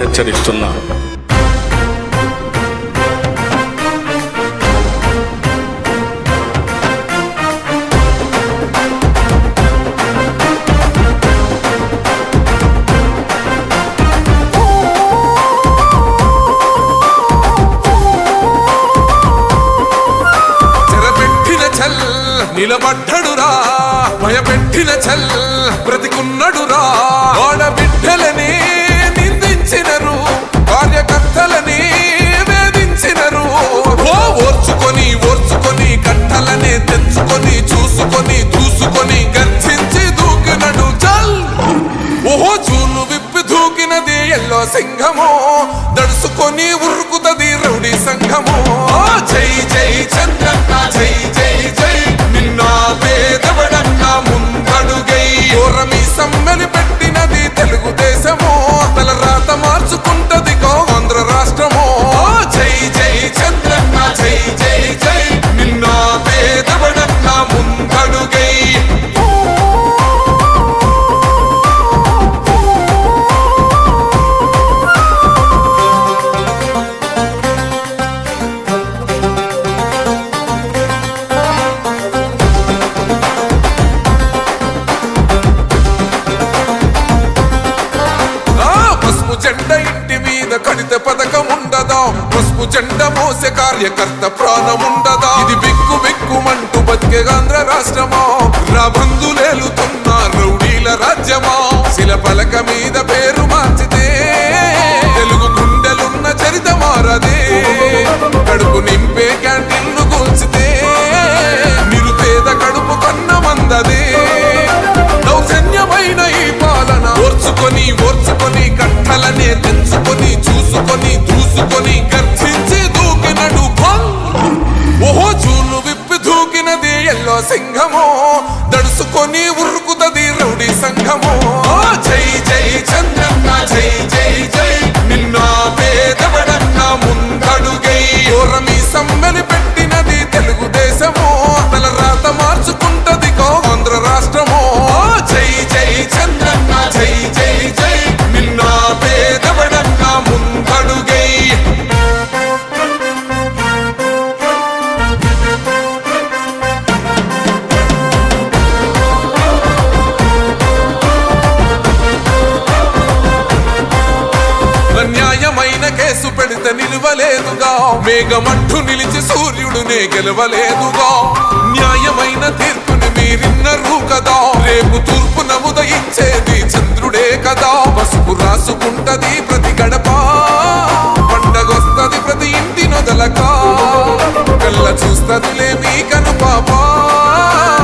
హెచ్చరిస్తున్నా. నిలబడ్డడురా భయపెట్టిన చల్ బ్రతికున్నడురా ఆడబిడ్డలని నిందించినరు కార్యకర్తలని వేధించినరు ఓర్చుకొని ఓర్చుకొని కట్టలనే తెంచుకొని చూసుకొని దూసుకొని గర్జించి దూకినడు చల్ ఓహో చూలు విప్పి దూకినది ఎల్లో సింహము దడుసుకొని ఉరుకుతది రౌడీ సంఘము జై జై చంద్రన్న జై జై జై నిన్న పేదవడన్న ముందడుగై ఓరమి సమ్మెలి పెట్టినది తెలుగుదేశము తల రాత మార్చుకుంటది ఆంధ్ర రాష్ట్రము జై జై చంద్రన్న జై జై జై నిన్న పేదవడన్న ముందడుగై కడిత పథకం ఉండదా పసుపు జెండ మోసే కార్యకర్త ప్రాణముండదా ఇది బిక్కు బిక్కుమంటూ బతికే ఆంధ్ర రాష్ట్రమా రాబందులేలుతున్న రౌడీల రాజ్యమా శిల పలక మీద పేరు మార్చితే తెలుగు గుండెలున్న చరిత మారదే కడుపు నింపే క్యాంటీన్లు కూల్చితే నిరుపేద కడుపు కన్న మందదే దౌర్జన్యమైన ఈ పాలన ఓర్చుకొని ఓర్చుకొని కట్టలనే తెంచుకొని చూసుకొని దూసుకొని గర్జించి దూకినడు ఓహో చూలు విప్పి దూకినది ఎల్లో సింహము దడుసుకొని ఉరుకుతది రౌడీ సంఘము జై జై చంద్రన్న జై జై జై నిన్న పేదవడన్న ముందడుగై ఓరమి సమ్మెలి పెట్టినది తెలుగుదేశము తల రాత మార్చుకుంటది ఆంధ్ర రాష్ట్రము జై జై చంద్రన్న జై జై జై నిన్న పేదవడన్న ముందడుగై న్యాయమైన కేసు పెడితే నిలవలేదుగా మేఘమంటూ నిలిచి సూర్యుడునే గెలవలేదుగా న్యాయమైన తీర్పుని మీరిన్నరు కదా రేపు తూర్పు నముదయించేది చంద్రుడే కదా పసుపు రాసుకుంటది ప్రతి గడప పండగొస్తది ప్రతి ఇంటి నొదలక కళ్ళ చూస్తదిలే మీ కను పాప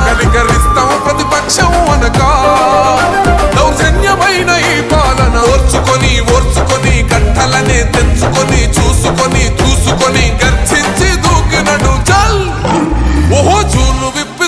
కలికరిస్తాం ప్రతిపక్షం అనక దౌర్జన్యమైన ఈ పాలన ఓర్చుకొని ఓర్చుకొని కట్టలనే తెంచుకొని చూసుకొని దూసుకొని గర్జించి దూకినడు చల్ ఓహో చూలు విప్పి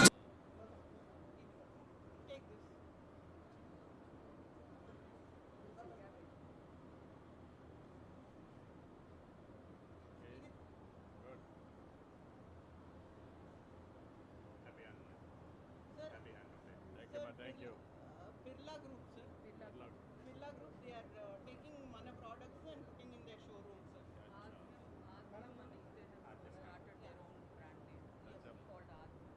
Thank you. Birla Group, sir. Birla Group, they are taking Mana products and putting in their showroom, sir. Started their own brand name. Yes, called Aadmi.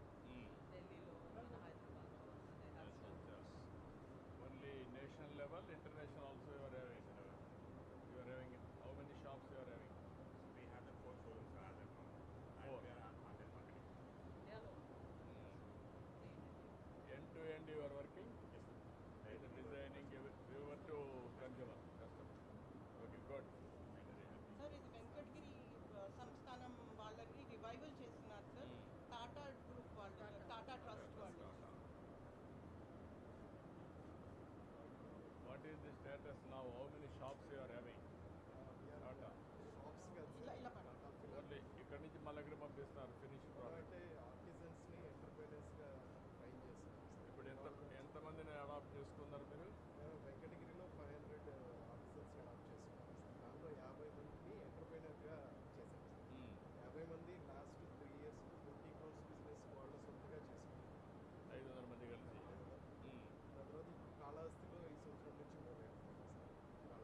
Delhi lo, Hyderabad lo, they have showrooms. Only national level, international also you are having. You are having how many shops you are having? We have the 4 showrooms as of now. And we are on the marketing. They are all. End to end you are working? Yes, sir. The designing, viewer to consumer, customer. Okay, good. Sir, ఇది వెంకటగిరి సంస్థానం వాళ్ళకి revival చేస్తున్నారు sir Tata group వాళ్ళు Tata trust వాళ్ళు What is the status now? How many shops you are having? Tata. ఇలా ఇలా పడ Only ఇక్కడి నుంచి మళ్ళీ ఎక్కడ పంపిస్తున్నారు ఫినిష్ ప్రోడక్ట్ ఆర్టిజన్స్ని ఎంటర్ప్రైనర్స్గా ట్రైన్ చేస్తున్నాం సార్. ఇప్పుడు ఎంతమందిని అడాప్ట్ చేసుకున్నారు మీరు? మేము వెంకటగిరిలో 500 ఆర్టిజన్స్ని అడాప్ట్ చేసుకున్నాం సార్. దాంట్లో 50 మందిని ఎంటర్ప్రైనర్గా చేశాం సార్. 50 మంది లాస్ట్ 3 years 20 crores బిజినెస్ వాళ్ళు సొంతగా చేసుకున్నారు. 500 మంది కలిసి దాని తర్వాత కాళహస్తిలో ఈ సంవత్సరం నుంచి మొదలెడుతున్నాం సార్.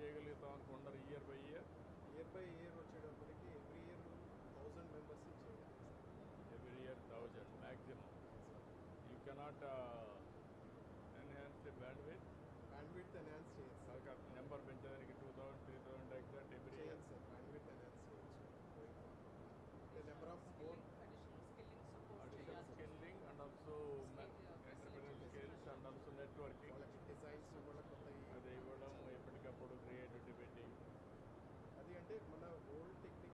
చేయగలుగుతాం అనుకున్నారు year by year? Year by year వచ్చేటప్పటికి ఎవ్రీ ఇయర్ 1000 మెంబర్స్ని చేయగలం every year 1000 maximum. You cannot enhance the bandwidth? Bandwidth enhance చేయొచ్చు సార్. నెంబర్ పెంచడానికి 2000, 3000 లైక్ దట్ ఎవ్రీ ఇయర్. చేయొచ్చు సార్, బ్యాండ్విడ్త్ ఎన్హాన్స్ చేయొచ్చు. Number of more additional skilling support additional skilling and also entrepreneur skills and also networking వాళ్ళకి designs వాళ్ళ కొత్త అది ఇవ్వడం, ఎప్పటికప్పుడు క్రియేటివిటీ పెట్టి. అది అంటే మన